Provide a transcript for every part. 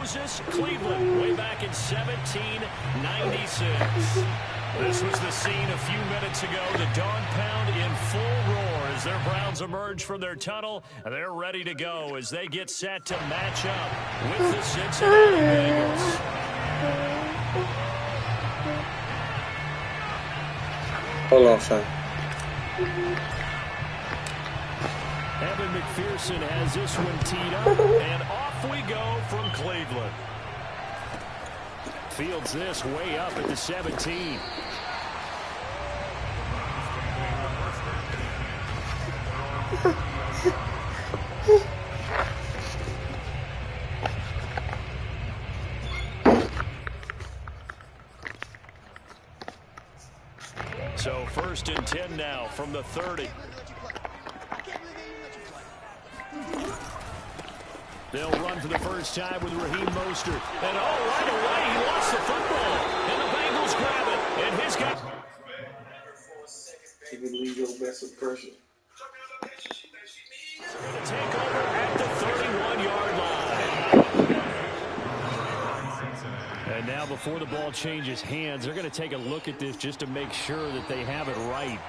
Moses, Cleveland, way back in 1796. This was the scene a few minutes ago. The dog pound in full roar as their Browns emerge from their tunnel. They're ready to go as they get set to match up with the Cincinnati Bengals. Hold on, son. Evan McPherson has this one teed up, and off we go from Cleveland. Fields this way up at the 17. So 1st and 10 now from the 30. They'll run for the first time with Raheem Mostert. And right away, he lost the football. And the Bengals grab it. And his guy. Take it, leave your best impression. Going to take over at the 31-yard line. And now before the ball changes hands, they're going to take a look at this just to make sure that they have it right.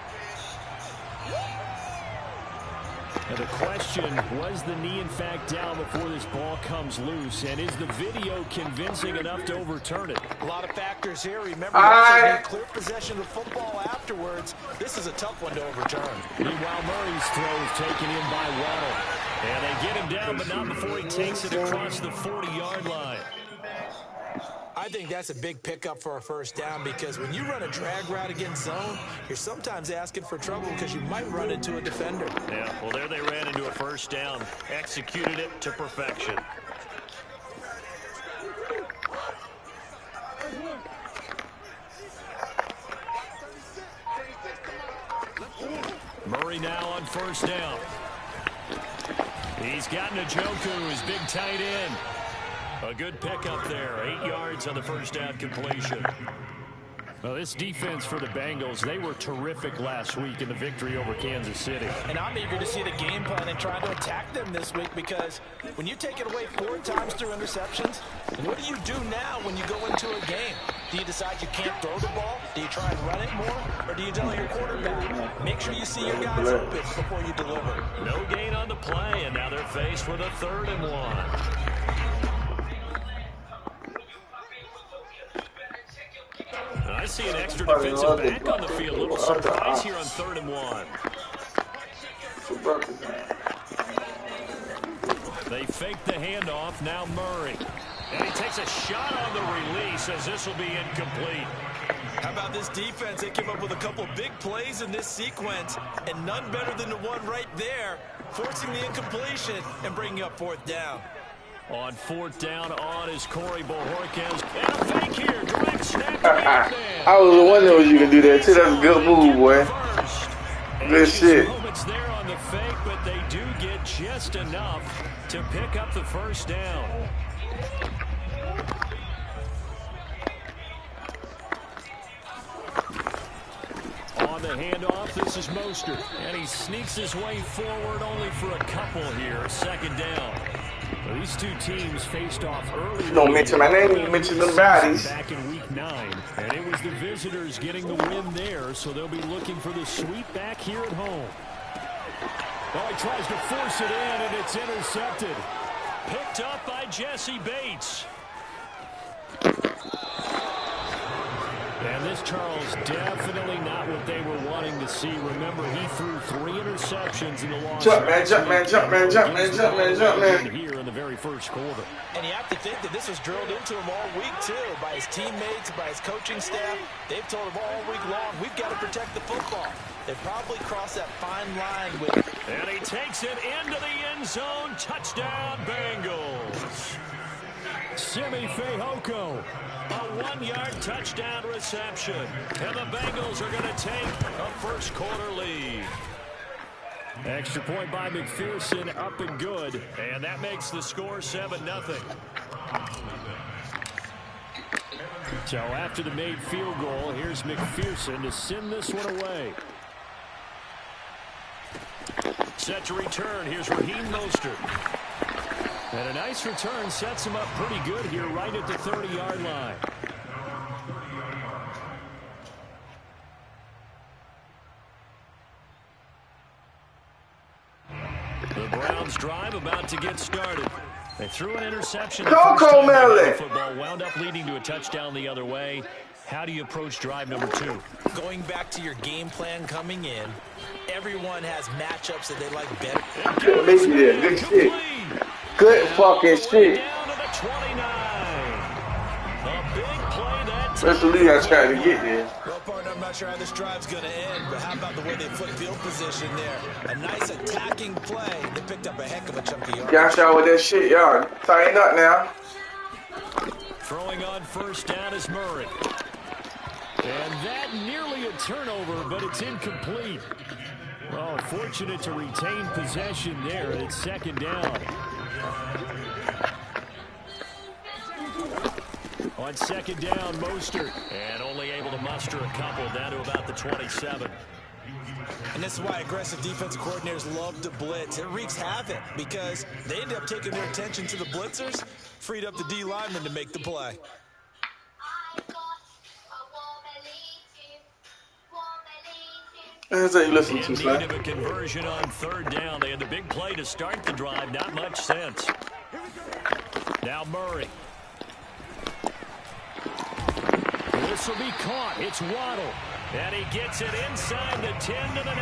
Now the question, was the knee in fact down before this ball comes loose? And is the video convincing enough to overturn it? A lot of factors here. Remember, you clear possession of the football afterwards. This is a tough one to overturn. Meanwhile, Murray's throw is taken in by Waddle. And they get him down, but not before he takes it across the 40-yard line. I think that's a big pickup for a first down because when you run a drag route against zone, you're sometimes asking for trouble because you might run into a defender. Yeah, well, there they ran into a first down. Executed it to perfection. Murray now on first down. He's got Njoku, his big tight end. A good pickup there. 8 yards on the first down completion. Well, this defense for the Bengals, they were terrific last week in the victory over Kansas City. And I'm eager to see the game plan and try to attack them this week because when you take it away 4 times through interceptions, what do you do now when you go into a game? Do you decide you can't throw the ball? Do you try and run it more? Or do you tell your quarterback, make sure you see your guys open before you deliver? No gain on the play, and now they're faced with a 3rd and 1. I see an extra defensive back on the field. A little surprise here on 3rd and 1. They fake the handoff. Now Murray. And he takes a shot on the release as this will be incomplete. How about this defense? They came up with a couple big plays in this sequence, and none better than the one right there, forcing the incompletion and bringing up 4th down. On 4th down on is Corey Bojorquez. And a fake here. Direct snap. I was wondering if you can do that too. That's a good move, boy. Good shit. Moments there on the fake, but they do get just enough to pick up the first down. On the handoff, this is Mostert. And he sneaks his way forward only for a couple here. 2nd down. Well, these two teams faced off early. You don't mention my name, you mention them bodies. Back in week 9, and it was the visitors getting the win there, so they'll be looking for the sweep back here at home. Oh, he tries to force it in, and it's intercepted. Picked up by Jesse Bates. And this, Charles, definitely not what they were wanting to see. Remember, he threw 3 interceptions in the loss. Jump, man, jump, man, jump, man, jump, man, jump, man, jump, man. Here in the very first quarter. And you have to think that this was drilled into him all week, too, by his teammates, by his coaching staff. They've told him all week long, we've got to protect the football. They've probably crossed that fine line with... And he takes it into the end zone. Touchdown, Bengals. Simi Fehoko. A 1-yard touchdown reception. And the Bengals are going to take a first quarter lead. Extra point by McPherson, up and good. And that makes the score 7-0. So after the made field goal, here's McPherson to send this one away. Set to return. Here's Raheem Mostert. And a nice return sets him up pretty good here right at the 30-yard line. The Browns drive about to get started. They threw an interception. Coco Melon. Football wound up leading to a touchdown the other way. How do you approach drive number 2? Going back to your game plan coming in, everyone has matchups that they like better. Good shit. Good fucking shit. Down to the 29. A big play that time. That's the lead I tried to get there. Well, partner, I'm not sure how this drive's going to end, but how about the way they flip field position there? A nice attacking play. They picked up a heck of a chunk of yards. Got y'all with that shit, y'all. Tighten up now. Throwing on first down is Murray. And that nearly a turnover, but it's incomplete. Oh, fortunate to retain possession there. It's second down. On second down, Mostert. And only able to muster a couple down to about the 27. And this is why aggressive defensive coordinators love to blitz. It wreaks havoc because they end up taking their attention to the blitzers, freed up the D lineman to make the play. That's what you listen to, In son. need of a conversion on third down. They had the big play to start the drive. Not much sense. Now Murray. This will be caught. It's Waddle. And he gets it inside the 10 to the 9.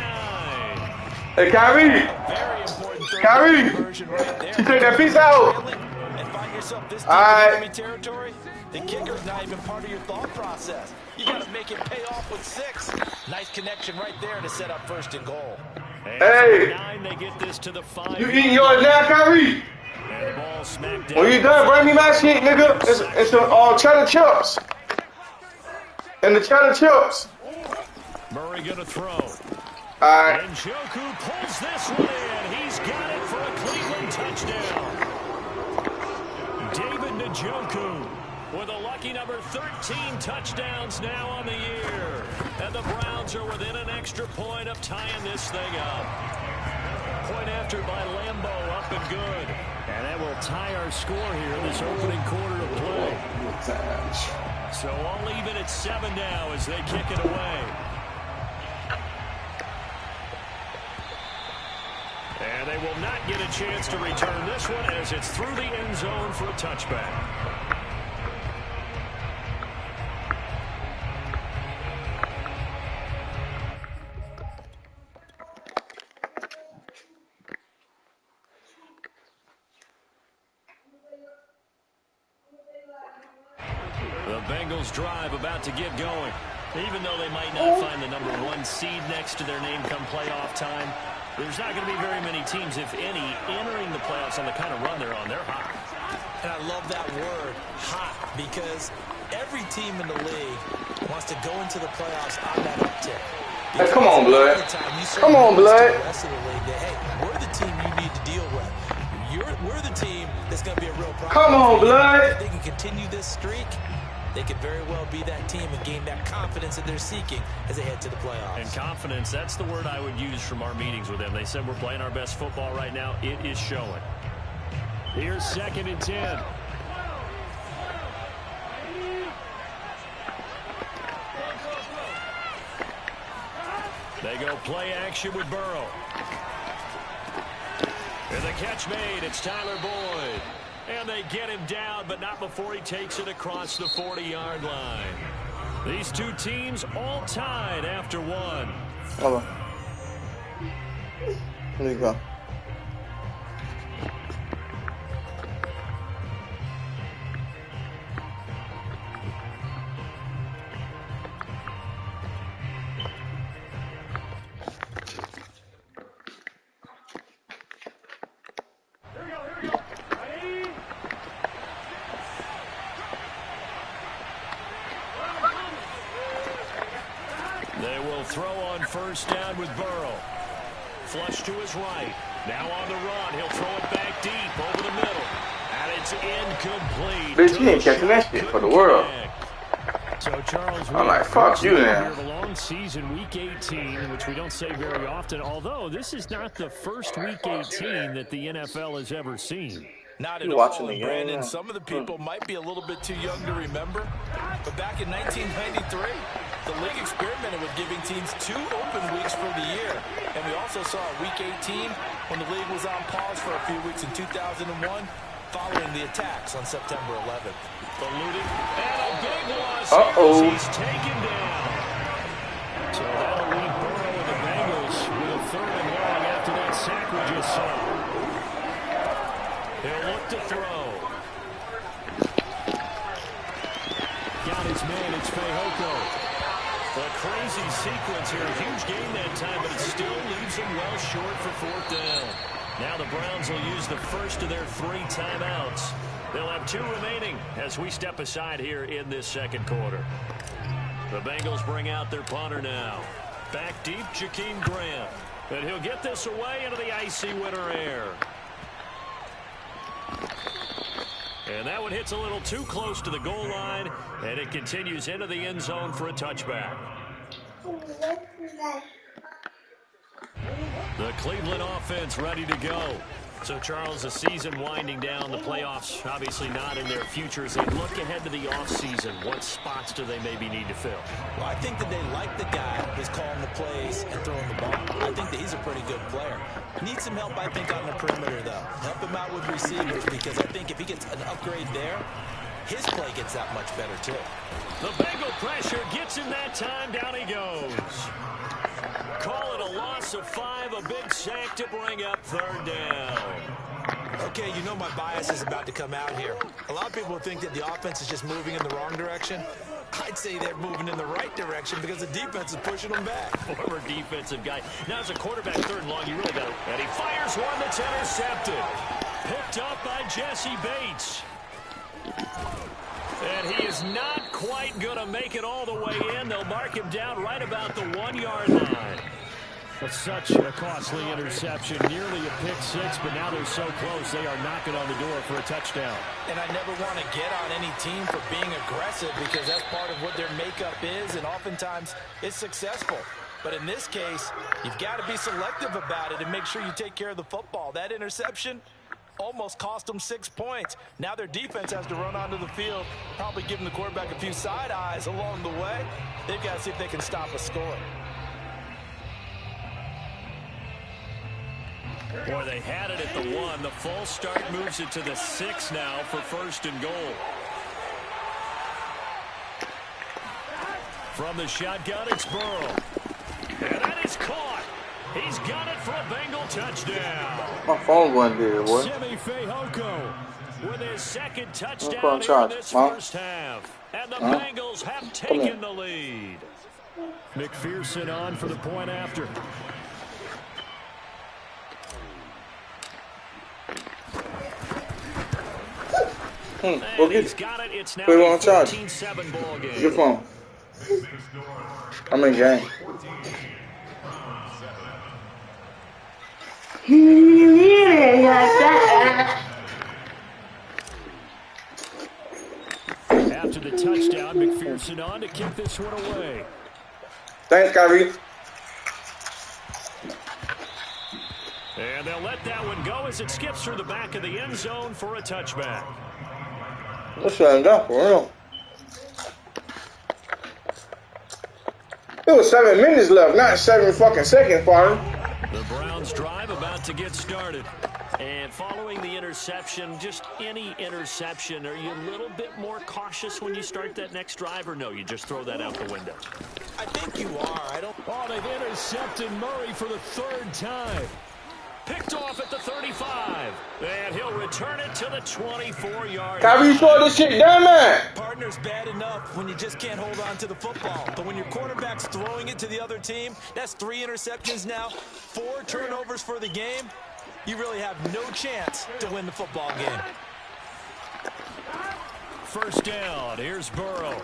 Hey, Kyrie. Very important Kyrie. conversion right there. You take that piece out. And find yourself this deep All right. in enemy territory. The kicker's not even part of your thought process. You got to make it pay off with 6. Nice connection right there to set up first and goal. And Hey. 9, they get this to the 5. You eating yours now, Kyrie? And the ball smacked down. When you done, bring me my shit, nigga. It's some cheddar chips. And the cheddar chips. Murray going to throw. All right. And Njoku pulls this one in. He's got it for a Cleveland touchdown. David Njoku with a lucky number 13 touchdowns now on the year. And the Browns are within an extra point of tying this thing up. Point after by Lambeau, up and good. And that will tie our score here this opening quarter of play. So all even at 7 now as they kick it away. And they will not get a chance to return this one as it's through the end zone for a touchback. The Bengals drive about to get going. Even though they might not find the number 1 seed next to their name come playoff time, there's not going to be very many teams, if any, entering the playoffs on the kind of run they're on. They're hot. And I love that word, hot, because every team in the league wants to go into the playoffs on that uptick. Hey, come on, blood. Come on, blood. The rest of the league that, hey, we're the team you need to deal with. We're the team that's going to be a real problem. Come on, blood. If they can continue this streak, they could very well be that team and gain that confidence that they're seeking as they head to the playoffs. And confidence, that's the word I would use from our meetings with them. They said we're playing our best football right now. It is showing. Here's 2nd and 10. They go play action with Burrow. And the catch made. It's Tyler Boyd. And they get him down, but not before he takes it across the 40-yard line. These two teams all tied after 1. Hold on. There you go. They will throw on first down with Burrow. Flush to his right. Now on the run. He'll throw it back deep over the middle. And it's incomplete. Bitch, you ain't catching that shit for the world. So, Charles, I'm like, fuck you now. The long season, week 18, which we don't say very often, although this is not the first week 18 that the NFL has ever seen. Not at You all, watching the and game Brandon, now? some of the people might be a little bit too young to remember, but back in 1993, the league experimented with giving teams 2 open weeks for the year, and we also saw Week 18 when the league was on pause for a few weeks in 2001 following the attacks on September 11th. Eluded, and a big loss Uh-oh. here as he's taken down. So that'll leave Burrow and the Bengals with a 3rd and long after that sack we just saw. He'll look to throw. Got his man, it's Fehoko. A crazy sequence here. Huge game that time, but it still leaves them well short for 4th down. Now the Browns will use the first of their 3 timeouts. They'll have 2 remaining as we step aside here in this 2nd quarter. The Bengals bring out their punter now. Back deep, Jakeem Grant. But he'll get this away into the icy winter air. And that one hits a little too close to the goal line, and it continues into the end zone for a touchback. The Cleveland offense ready to go. So, Charles, the season winding down, the playoffs obviously not in their future. As they look ahead to the offseason, what spots do they maybe need to fill? Well, I think that they like the guy who's calling the plays and throwing the ball. I think that he's a pretty good player. Needs some help, I think, on the perimeter, though. Help him out with receivers, because I think if he gets an upgrade there, his play gets that much better, too. The Bengal pressure gets him that time. Down he goes. Call it a loss of 5, a big sack to bring up 3rd down. Okay, you know my bias is about to come out here. A lot of people think that the offense is just moving in the wrong direction. I'd say they're moving in the right direction because the defense is pushing them back. Former defensive guy. Now as a quarterback 3rd and long, you really got it. And he fires one that's intercepted. Picked up by Jesse Bates. And he is not quite going to make it all the way in. They'll mark him down right about the 1-yard line. Well, such a costly interception. Nearly a pick 6, but now they're so close they are knocking on the door for a touchdown. And I never want to get on any team for being aggressive because that's part of what their makeup is, and oftentimes it's successful. But in this case, you've got to be selective about it and make sure you take care of the football. That interception almost cost them 6 points. Now their defense has to run onto the field, probably giving the quarterback a few side eyes along the way. They've got to see if they can stop a score. Boy, they had it at the 1. The false start moves it to the 6 now for 1st and goal. From the shotgun, it's Burrow. And that is caught. He's got it for a Bengal touchdown. My phone going there, boy. Simi Fehoko with his 2nd touchdown here in this first half. And the Bengals have taken the lead. McPherson on for the point after. Go get he's got it. It's now put it a on charge. 14-7 ball game. Your phone. I'm in game. After the touchdown, McPherson on to kick this one away. Thanks, Kyrie. And they'll let that one go as it skips through the back of the end zone for a touchback. Let's let him go, for real. It was 7 minutes left, not 7 fucking seconds, partner. The Browns drive about to get started. And following the interception, just any interception, are you a little bit more cautious when you start that next drive, or no, you just throw that out the window? I think you are. Oh, they've intercepted Murray for the 3rd time. Picked off at the 35. And he'll return it to the 24-yard line. Kyrie, you slow this shit down, man. Partner's bad enough when you just can't hold on to the football. But when your quarterback's throwing it to the other team, that's 3 interceptions now, 4 turnovers for the game. You really have no chance to win the football game. First down. Here's Burrow.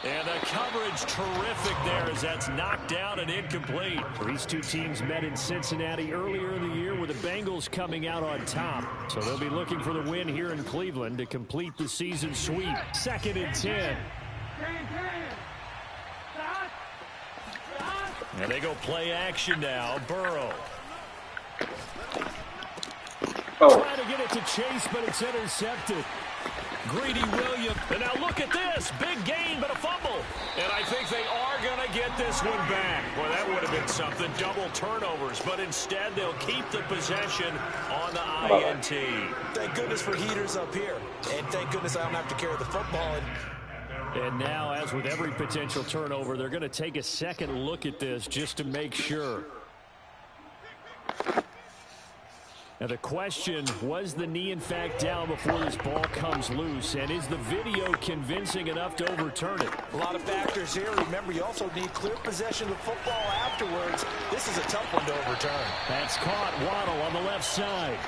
And the coverage terrific there as that's knocked down and incomplete. These two teams met in Cincinnati earlier in the year with the Bengals coming out on top. So they'll be looking for the win here in Cleveland to complete the season sweep. 2nd and 10. And they go play action now. Burrow. Oh. Trying to get it to Chase, but it's intercepted. Greedy Williams. And now look at this. Big gain, but a fumble. And I think they are going to get this one back. Well, that would have been something. Double turnovers. But instead, they'll keep the possession on the INT. Thank goodness for heaters up here. And thank goodness I don't have to carry the football. And now, as with every potential turnover, they're going to take a second look at this just to make sure. Now the question, was the knee in fact down before this ball comes loose? And is the video convincing enough to overturn it? A lot of factors here. Remember, you also need clear possession of football afterwards. This is a tough one to overturn. That's caught. Waddle on the left side.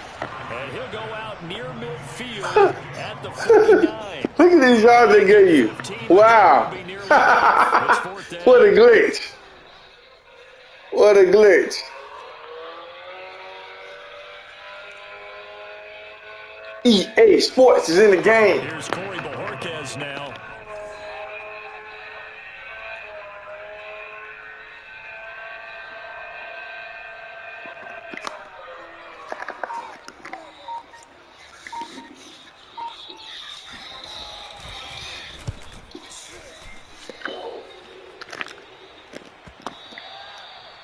And he'll go out near midfield at the 49. Look at these yards they gave you. Wow. What a glitch. What a glitch. EA Sports is in the game. Here's Corey Bojorquez now.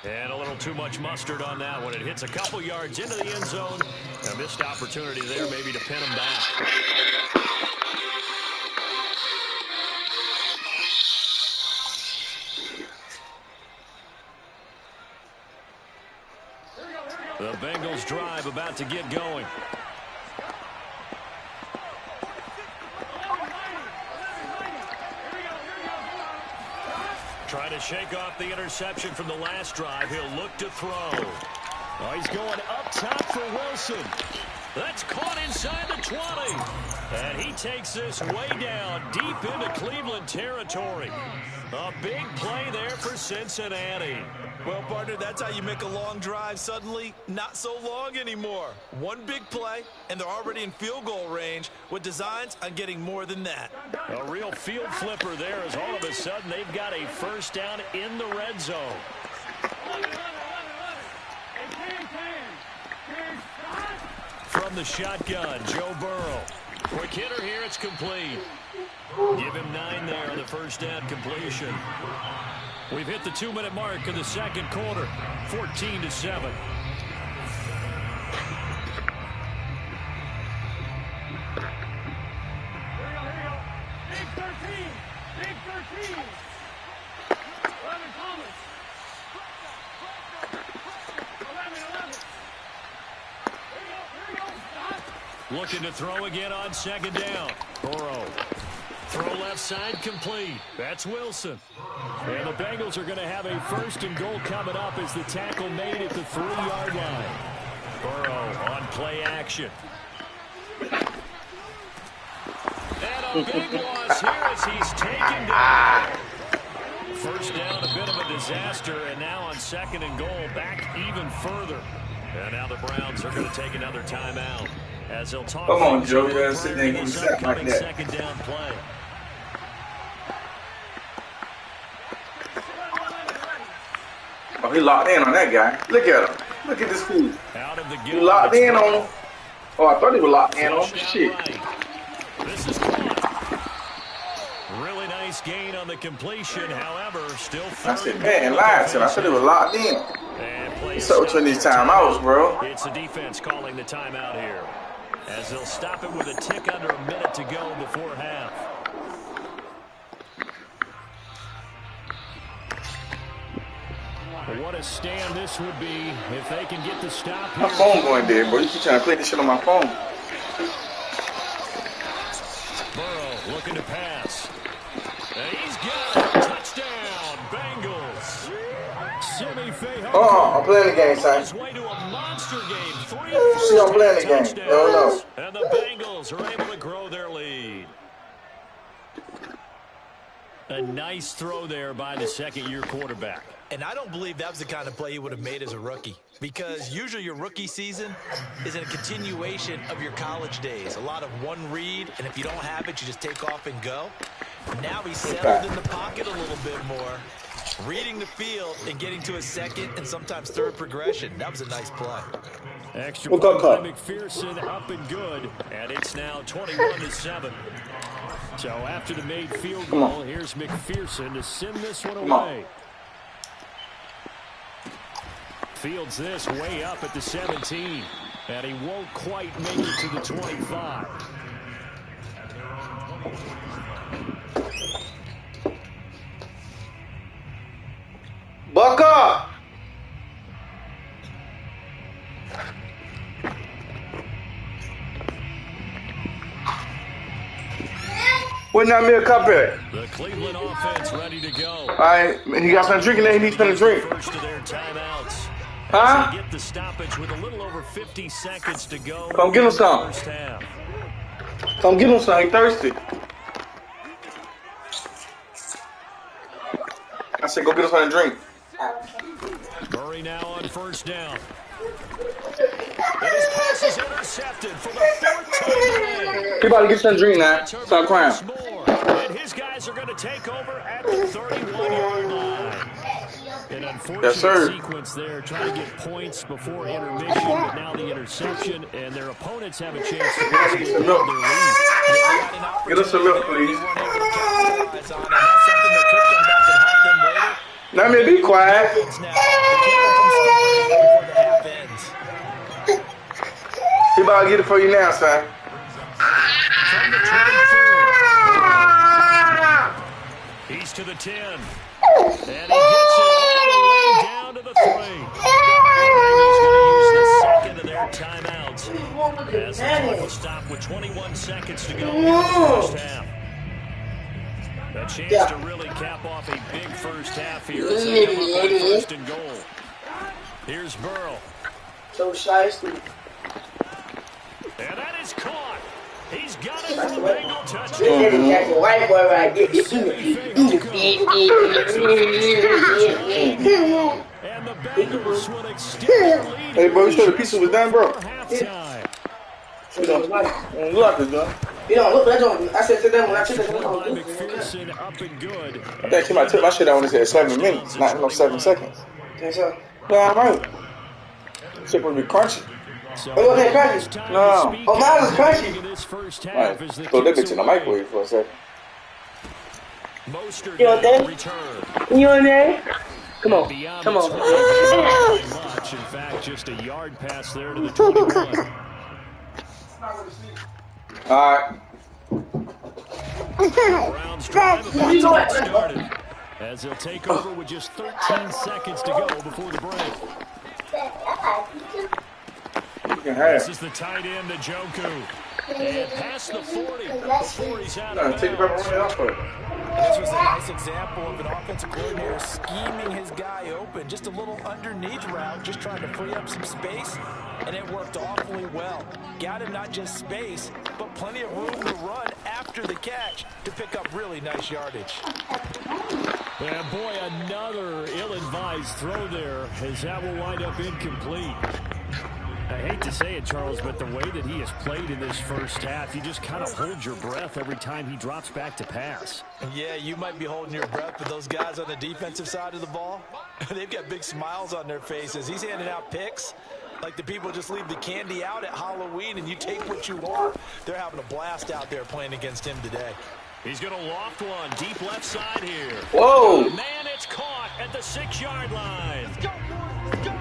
And a little too much mustard on that one. It hits a couple yards into the end zone. A missed opportunity there maybe to pin him back. The Bengals drive about to get going. Trying to shake off the interception from the last drive. He'll look to throw. Oh, he's going up top for Wilson. That's caught inside the 20. And he takes this way down deep into Cleveland territory. A big play there for Cincinnati. Well, partner, that's how you make a long drive suddenly not so long anymore. One big play, and they're already in field goal range with designs on getting more than that. A real field flipper there as all of a sudden they've got a first down in the red zone. From the shotgun, Joe Burrow. Quick hitter here, it's complete. Give him 9 there on the first down completion. We've hit the 2-minute mark of the second quarter, 14-7. Big 13, Big 13. 11 Thomas. 11. Here we go. Stop. Looking to throw again on second down. Burrow. Throw left side complete. That's Wilson. And the Bengals are going to have a first and goal coming up as the tackle made at the 3-yard line. Burrow on play action. And a big loss here as he's taken down. First down, a bit of a disaster, and now on second and goal, back even further. And now the Browns are going to take another timeout as they'll talk. Come on, Joe. You gotta sit there and give me something like that. Second down play. Oh, he locked in on that guy. Look at him. Look at this fool. Out of the He locked in on him. Oh, I thought he was locked in on him. Shit. This is caught. Really nice gain on the completion. However, still I said, man, lied to him. I thought he was locked in. What's up with these timeouts, bro? It's the defense calling the timeout here, as they'll stop it with a tick under a minute to go before half. What a stand this would be if they can get the stop here. My phone going dead, bro. You keep trying to play this shit on my phone. Burrow looking to pass. And he's got it. Touchdown, Bengals. Simi Fehoko. I'm playing the game, son. His way to a monster game. 3 See, I'm playing the game. No. And the Bengals are able to grow their lead. A nice throw there by the second-year quarterback. And I don't believe that was the kind of play he would have made as a rookie, because usually your rookie season is a continuation of your college days. A lot of one read, and if you don't have it, you just take off and go. Now he's settled in the pocket a little bit more, reading the field and getting to a second and sometimes third progression. That was a nice play. Extra What point by cup? McPherson up and good, and it's now 21-7. So after the made field goal, here's McPherson to send this one away. Fields this way up at the 17, and he won't quite make it to the 25. Buck up! Where's that milk cup at? The Cleveland offense ready to go. All right, he got some drinking there. He needs to drink. First of their timeouts. Huh? They get the stoppage with a little over 50 seconds to go. Come get him some. First half. Come get him some. He's thirsty. I said, go get us something to drink. Murray now on first down. And his pass is intercepted for the fourth time today. He about to get some drink now. Stop crying. And his guys are going to take over at the 31-yard line. An unfortunate sequence there, trying to get points before intermission, but now the interception, and their opponents have a chance to possibly build their lead. Get us some milk, please. Now, man, be quiet. He about to get it for you now, son. From the 24. He's to the 10. And he gets it all the way down to the 3. He's going to use the second of their timeouts as the clock will stop with 21 seconds to go in the first half. A chance to really cap off a big first half here as they come up with first and goal. Here's Burrow. So shiesty. And that is caught. He's got it for a Bengal touchdown. That's a white boy right there. And the Bengals will extend their lead. Hey, bro, you sure the pizza was done, bro? Halftime. You don't look like this, bro. You don't look, I said to them when I took it. McPherson up and good. I think she might took my shit out when it said 7 minutes, not no 7 seconds. Think so? Yeah, I'm right. Shit would be crunchy. So Oh, okay, crunchy. No. Oh, mine was crunchy. This first Right. half is the Throw that bitch in the microwave for a second. Mostert You want that? return. You in there? Come on. Beyond Come the on. 20, much. In fact, just a yard pass there to the 21. All right. Browns drive about to get started as they'll take over with just 13 seconds to go before the break. You can have This it. is the tight end, Njoku. And past the 40 before he's out of Take the bounds. pepperoni off for it. This was a nice example of an offensive coordinator scheming his guy open. Just a little underneath route, just trying to free up some space, and it worked awfully well. Got him not just space, but plenty of room to run after the catch to pick up really nice yardage. And boy, another ill-advised throw there as that will wind up incomplete. I hate to say it, Charles, but the way that he has played in this first half, you just kind of hold your breath every time he drops back to pass. Yeah, you might be holding your breath, but those guys on the defensive side of the ball, they've got big smiles on their faces. He's handing out picks like the people just leave the candy out at Halloween and you take what you want. They're having a blast out there playing against him today. He's going to loft one deep left side here. Whoa. Man, it's caught at the 6-yard line. Let's go, boys, let's go.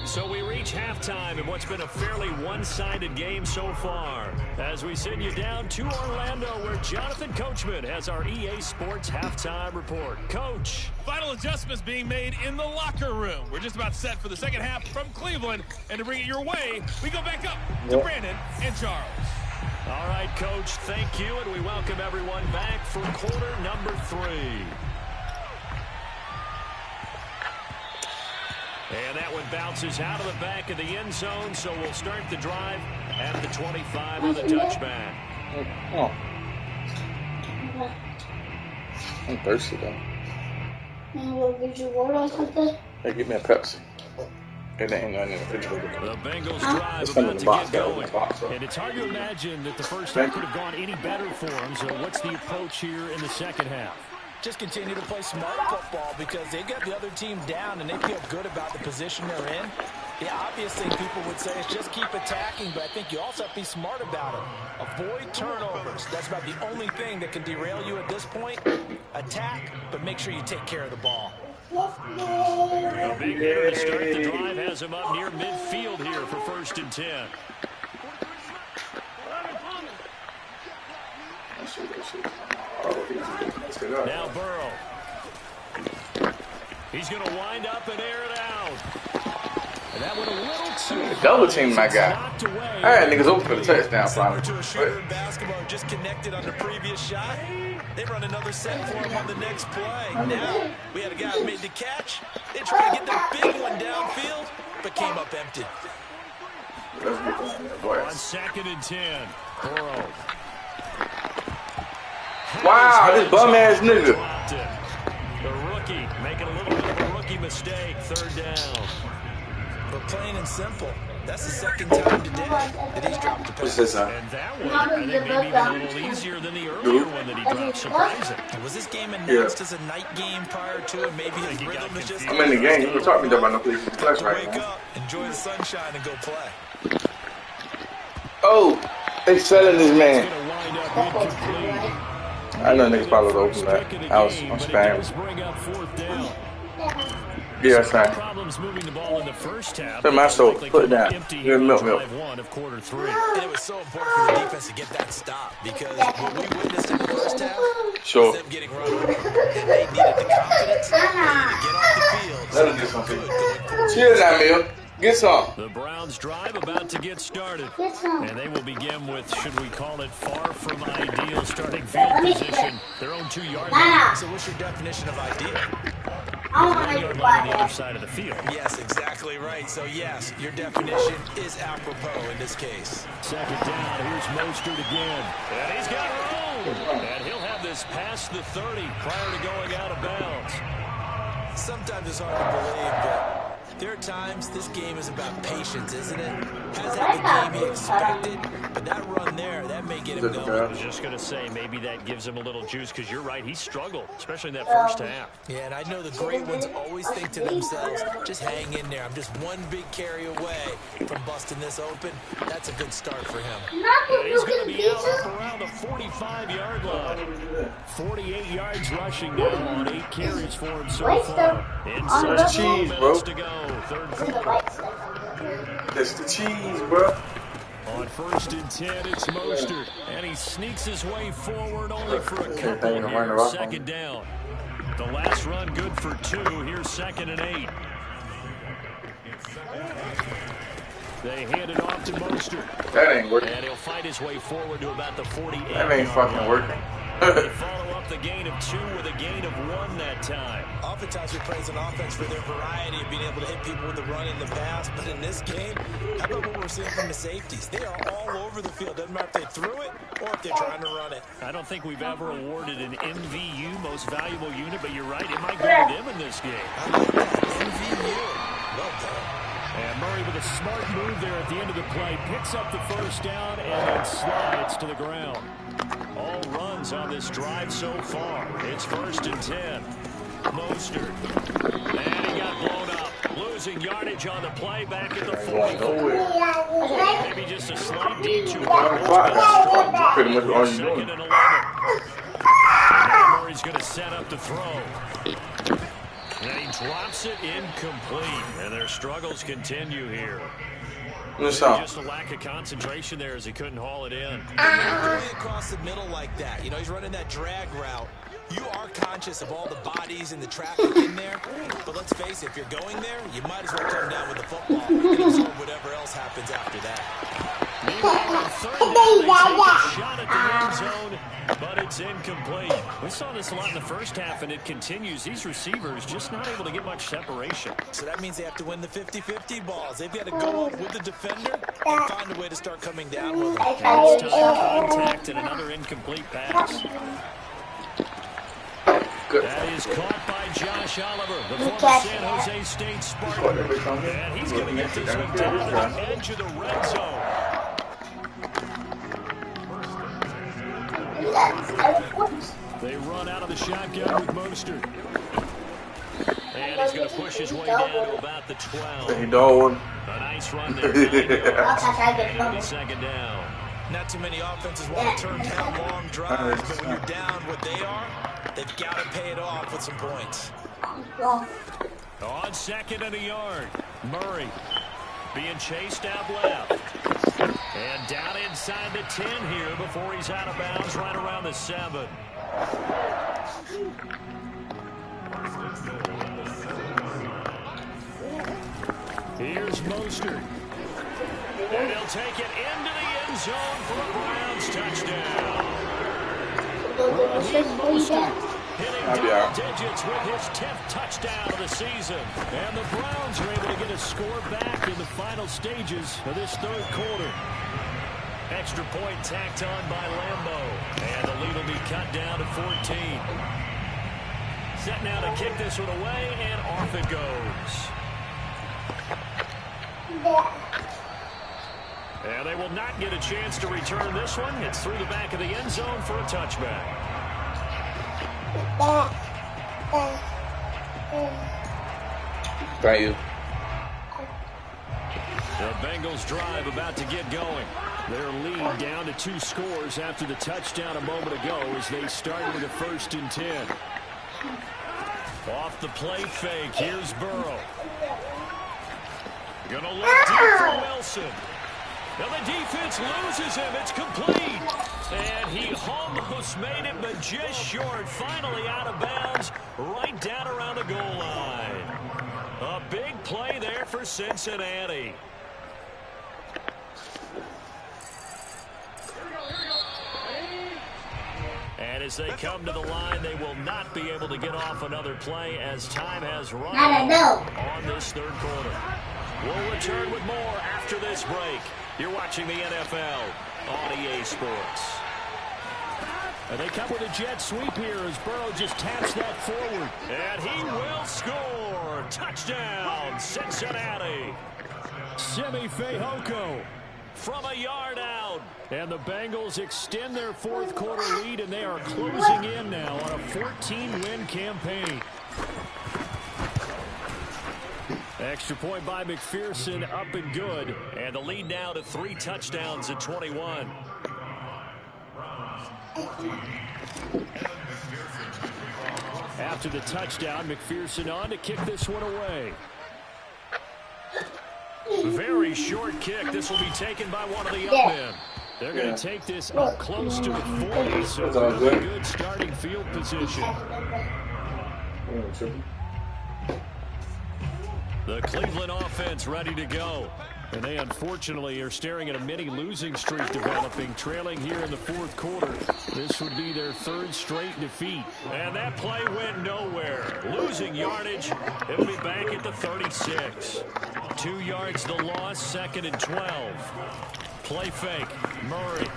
So we reach halftime in what's been a fairly one-sided game so far. As we send you down to Orlando, where Jonathan Coachman has our EA Sports halftime report. Coach. Final adjustments being made in the locker room. We're just about set for the second half from Cleveland. And to bring it your way, we go back up to Brandon and Charles. All right, Coach, thank you, and we welcome everyone back for quarter number 3. And that one bounces out of the back of the end zone, so we'll start the drive at the 25 on the touchback. Oh. I'm thirsty, though. Did you water or something? Hey, get me a Pepsi. It ain't nothing in the refrigerator. The Bengals drive It's in about the to box, get got it in going. the box, And it's hard to imagine that the first half could have gone any better for them. So what's the approach here in the second half? Just continue to play smart football because they get the other team down and they feel good about the position they're in. The obvious thing people would say is just keep attacking, but I think you also have to be smart about it. Avoid turnovers. That's about the only thing that can derail you at this point. Attack, but make sure you take care of the ball. A big hitter to start the drive has him up near midfield here for 1st and 10. Now Burrow. He's going to wind up and air it out. And that went a little too double team my guy. I had niggas open for the touchdown finally. To a shooter in basketball just connected on the previous shot. They run another set for him on the next play. Now we had a guy who made the catch. They tried to get the big one downfield, but came up empty. On 2nd and 10, Burrow. Wow, this bum ass nigga. The rookie making a little bit of a rookie mistake. 3rd down. But plain and simple, that's the 2nd time today that he's dropped a pass. And that one, I think maybe even a little easier than the earlier one that he dropped. Surprising. Was this game announced as a night game prior to it? Maybe his rhythm is just... I'm in the game. You were talking about no place to flex right Wake now. up, enjoy the sunshine, and go play. Oh, they selling this man. Going to wind up incomplete. I know niggas probably open that. I'm spamming. Yeah, that's right. Problems moving the ball in the first half. Put my soul, put it down. Good milk. And it was so important for the defense to get that stop because what we witnessed in the first half Sure. was them getting run over. And they needed the confidence to get off the field. Let him get something. Cheers, that meal. Get some. The Browns drive about to get started. And they will begin with, should we call it, far from ideal starting field position. Their own 2-yard line. So what's your definition of ideal? 1-yard line on the other side of the field. Yes, exactly right. So yes, your definition is apropos in this case. 2nd down, here's Mostert again. And he's got room. And he'll have this past the 30 prior to going out of bounds. Sometimes it's hard to believe, but there are times this game is about patience, isn't it? Has had the game he expected, but that run there, that may get him going. I was just going to say, maybe that gives him a little juice, because you're right, he struggled, especially in that first half. Yeah, and I know the great ones always think to themselves, just hang in there. I'm just one big carry away from busting this open. That's a good start for him. And he's going to be out around the 45-yard line. 48 yards rushing now on 8 carries for him so far. That's cheese, bro. To go. 3rd quarter. That's the cheese, bro. On 1st and 10, it's Mostert. And he sneaks his way forward only for a couple here. 2nd down. The last run good for 2. Here's 2nd and 8. They hand it off to Mostert. That ain't working. And he'll fight his way forward to about the 48. That ain't fucking working. They follow up the gain of 2 with a gain of 1 that time. Oftentimes we praise an offense for their variety of being able to hit people with the run in the pass, but in this game, how about what we're seeing from the safeties? They are all over the field. Doesn't matter if they threw it or if they're trying to run it. I don't think we've ever awarded an MVU, most valuable unit, but you're right, it might go to them in this game. I like that. MVU. Well done. And Murray with a smart move there at the end of the play, picks up the 1st down and then slides to the ground. All runs on this drive so far. It's 1st and 10. Mostert. And he got blown up. Losing yardage on the play back at the 44. Maybe just a slight detour. Pretty much all you doing. 2nd and 11. And now Murray's going to set up the throw. And he drops it incomplete. And their struggles continue here. Just a lack of concentration there as he couldn't haul it in. Going across the middle like that, you know, he's running that drag route. You are conscious of all the bodies and the traffic in there, but let's face it, if you're going there, you might as well come down with the football and absorb whatever else happens after that. Meanwhile, on 3rd down, they take a shot at the end zone, but it's incomplete. We saw this a lot in the first half, and it continues. These receivers just not able to get much separation. So that means they have to win the 50-50 balls. They've got to go up with the defender and find a way to start coming down with them. It's time contact and another incomplete pass. That is caught by Josh Oliver, the former San Jose State Spartan. And he's going to get this one down to the edge of the red zone. They run out out of the shotgun with Mostert. And he's going to push his way down to about the 12. He don't. A nice run there. 9 yards. And it'll be second down. Not too many offenses want to turn down long drives, but when you're down what they are, they've got to pay it off with some points. On second and a yard, Murray being chased out left. And down inside the 10 here before he's out of bounds right around the 7. Here's Mostert. And he'll take it into the end zone for a Browns touchdown. Raheem Mostert hitting double digits with his 10th touchdown of the season. And the Browns are able to get a score back in the final stages of this third quarter. Extra point tacked on by Lambeau. And the lead will be cut down to 14. Set now to kick this one away, and off it goes. And they will not get a chance to return this one. It's through the back of the end zone for a touchback. Thank you. The Bengals drive about to get going. Their lead down to 2 scores after the touchdown a moment ago as they started with a 1st and 10. Off the play fake, here's Burrow. Gonna look deep for Wilson. Now the defense loses him. It's complete. And he almost made it, but just short. Finally out of bounds, right down around the goal line. A big play there for Cincinnati. And as they come to the line, they will not be able to get off another play as time has run on this third quarter. We'll return with more after this break. You're watching the NFL on EA Sports. And they come with a jet sweep here as Burrow just taps that forward. And he will score. Touchdown, Cincinnati. Simi Fehoko from a yard out. And the Bengals extend their fourth quarter lead, and they are closing in now on a 14-win campaign. Extra point by McPherson, up and good. And the lead now to 3 touchdowns at 21. After the touchdown, McPherson on to kick this one away. Very short kick. This will be taken by one of the young men. They're going to take this up close to the 40, so really good starting field position. The Cleveland offense ready to go. And they unfortunately are staring at a mini losing streak developing, trailing here in the fourth quarter. This would be their 3rd straight defeat. And that play went nowhere. Losing yardage. It'll be back at the 36. 2 yards the loss, 2nd and 12. Play fake. Murray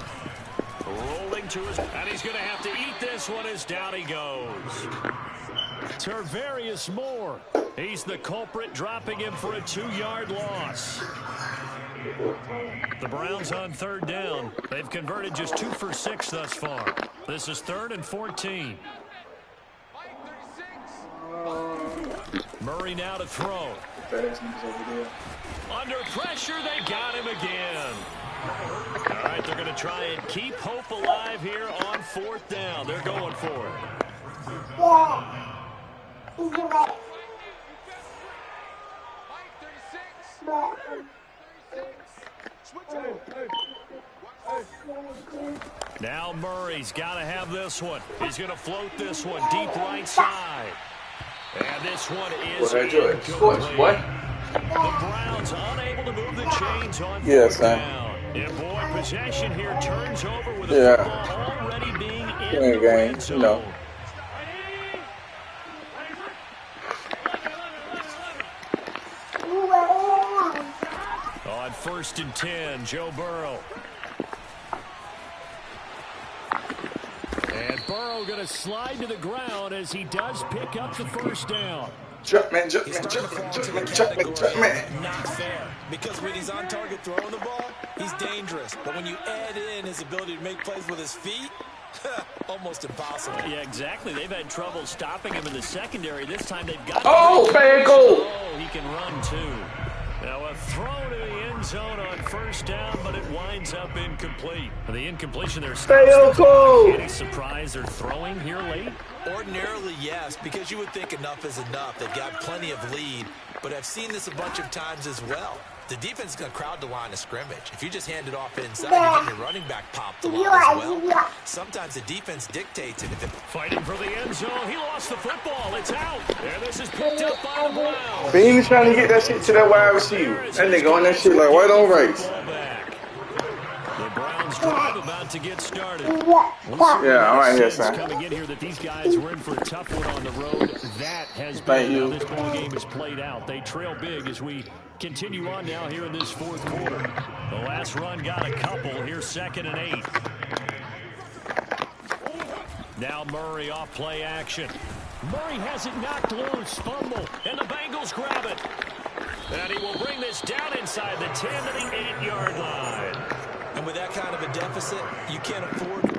rolling to his, and he's going to have to eat this one as down he goes. Tarvarius Moore. He's the culprit, dropping him for a 2-yard loss. The Browns on 3rd down. They've converted just 2 for 6 thus far. This is 3rd and 14. Murray now to throw. Under pressure, they got him again. All right, they're going to try and keep hope alive here on 4th down. They're going for it. Now Murray's got to have this one. He's going to float this one deep right side. And this one is incomplete. The Browns unable to move the chains on 4th down. And boy, possession here turns over with the football already being in the red zone. On 1st and 10, Joe Burrow. And Burrow going to slide to the ground as he does pick up the 1st down. Jumpman. Not fair. Because when he's on target throwing the ball, he's dangerous. But when you add in his ability to make plays with his feet, Almost impossible. Yeah, exactly. They've had trouble stopping him in the secondary. This time they've got... Oh, Bangle! Oh, he can run, too. Now a throw to the end zone on first down, but it winds up incomplete. The incompletion there stops the Any surprise they're throwing here late? Ordinarily, yes, because you would think enough is enough. They've got plenty of lead, but I've seen this a bunch of times as well. The defense is going to crowd the line of scrimmage. If you just hand it off inside, you get your running back popped a lot as well. Sometimes the defense dictates it. Fighting for the end zone. He lost the football. It's out. And this is picked up by the Browns. Bean's trying to get that shit to that wide receiver. That nigga on that shit like white on rice. The Browns drive about to get started. Yeah, all right here, son. Coming in here that these guys were in for a tough one on the road. That has been how this ball game is played out. They trail big as we continue on now here in this fourth quarter. The last run got a couple. Here's 2nd and 8. Now Murray off play action. Murray has it knocked loose. Fumble. And the Bengals grab it. And he will bring this down inside the 10 to the 8-yard line. And with that kind of a deficit, you can't afford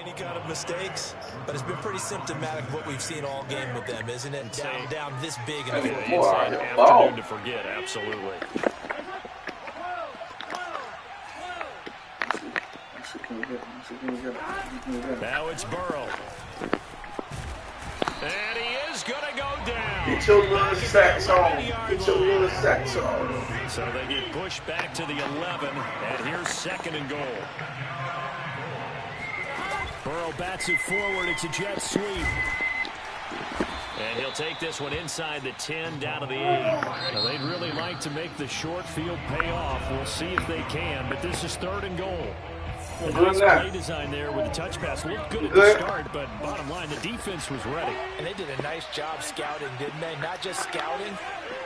any kind of mistakes, but it's been pretty symptomatic of what we've seen all game with them, isn't it? Down this big in the afternoon to forget, absolutely. Now it's Burrow. And he is going to go down. Get your little sacks on. Get your little sacks on. So they get pushed back to the 11, and here's 2nd and goal. Burrow bats it forward. It's a jet sweep. And he'll take this one inside the 10 down to the 8. Now, they'd really like to make the short field pay off. We'll see if they can, but this is 3rd and goal. The nice play design there with the touch pass. Looked good at the start, but bottom line, the defense was ready. And they did a nice job scouting, didn't they? Not just scouting,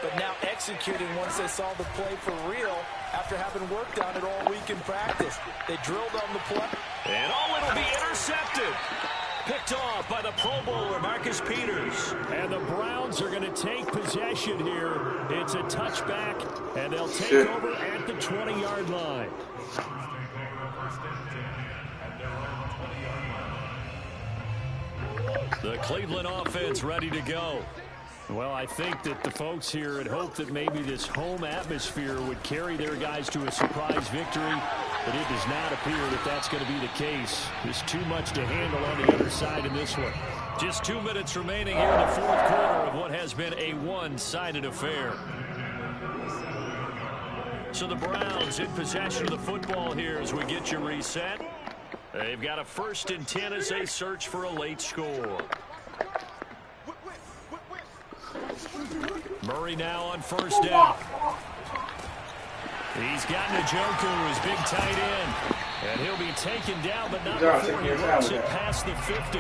but now executing once they saw the play for real after having worked on it all week in practice. They drilled on the play. And it'll be intercepted. Picked off by the Pro Bowler, Marcus Peters. And the Browns are going to take possession here. It's a touchback, and they'll take over at the 20-yard line. The Cleveland offense ready to go. Well, I think that the folks here had hoped that maybe this home atmosphere would carry their guys to a surprise victory, but it does not appear that that's going to be the case. There's too much to handle on the other side in this one. Just 2 minutes remaining here in the fourth quarter of what has been a one-sided affair. So the Browns in possession of the football here as we get you reset. They've got a 1st and 10 as they search for a late score. Murray now on 1st down. He's got Njoku, his big tight end. And he'll be taken down, but not before he works it past the 50.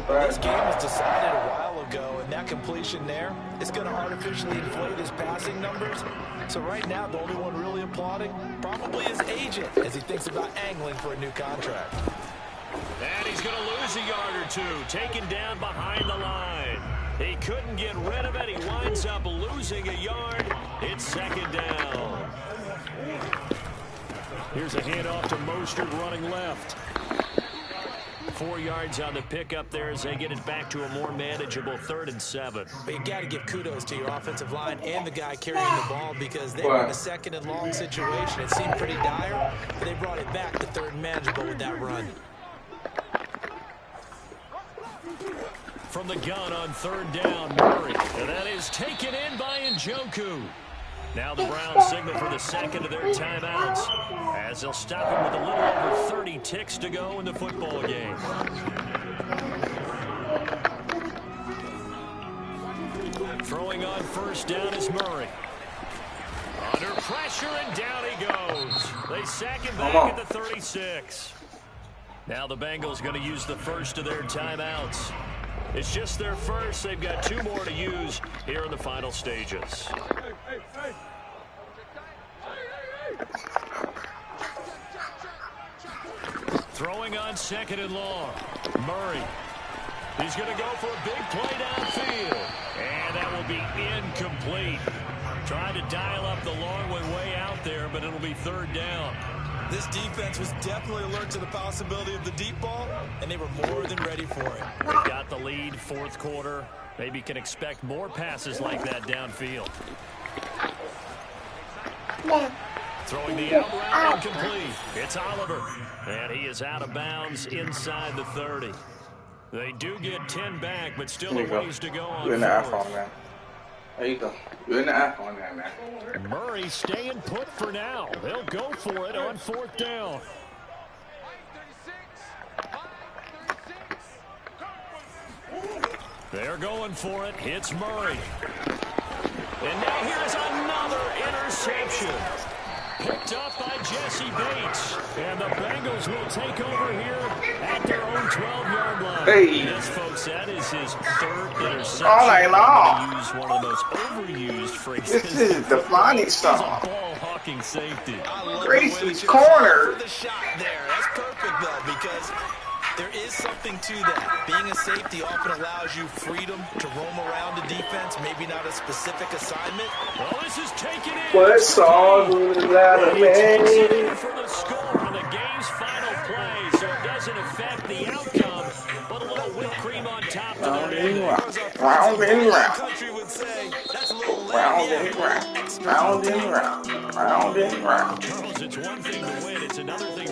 This game was decided a while ago, and that completion there is going to artificially inflate his passing numbers. So right now, the only one really applauding probably his agent as he thinks about angling for a new contract. And he's going to lose a yard or two, taken down behind the line. He couldn't get rid of it. He winds up losing a yard. It's 2nd down. Here's a handoff to Mostert running left. 4 yards on the pickup there as they get it back to a more manageable 3rd and 7. But you got to give kudos to your offensive line and the guy carrying the ball because they were in a 2nd and long situation. It seemed pretty dire, but they brought it back to 3rd and manageable with that run. From the gun on 3rd down, Murray. And that is taken in by Njoku. Now the Browns signal for the 2nd of their timeouts as they'll stop him with a little over 30 ticks to go in the football game. Throwing on 1st down is Murray. Under pressure, and down he goes. They sack him back at the 36. Now the Bengals going to use the 1st of their timeouts. It's just their 1st. They've got 2 more to use here in the final stages. Throwing on 2nd and long. Murray. He's going to go for a big play downfield. And that will be incomplete. Trying to dial up the long way out there, but it'll be third down. This defense was definitely alert to the possibility of the deep ball, and they were more than ready for it. They got the lead, fourth quarter. Maybe can expect more passes like that downfield. Throwing the out route incomplete. It's Oliver. And he is out of bounds inside the 30. They do get 10 back, but still a ways to go on You're in the fourth. iPhone, man. There you go. You're in the iPhone now, man. Murray staying put for now. They'll go for it on fourth down. They're going for it. It's Murray. And now here's another interception. Picked up by Jesse Bates. And the Bengals will take over here at their own 12-yard line. Hey. Yes, folks, that is his third interception. All night long. Use one of the most overused phrases. This is the Fonny He's a song. ball-hawking safety. I love Gracie's the way that corner. you're for the shot there. That's perfect, though, because there is something to that. Being a safety often allows you freedom to roam around the defense, maybe not a specific assignment. Well, this is taken in. What song was that, man? For the score on the game's final play, so it doesn't affect the outcome, but a little whipped cream on top to Round their and end. round. Round and round. Country would say that's a little Round late. and round. Round and round. Round and round. Charles, it's one thing to win. It's another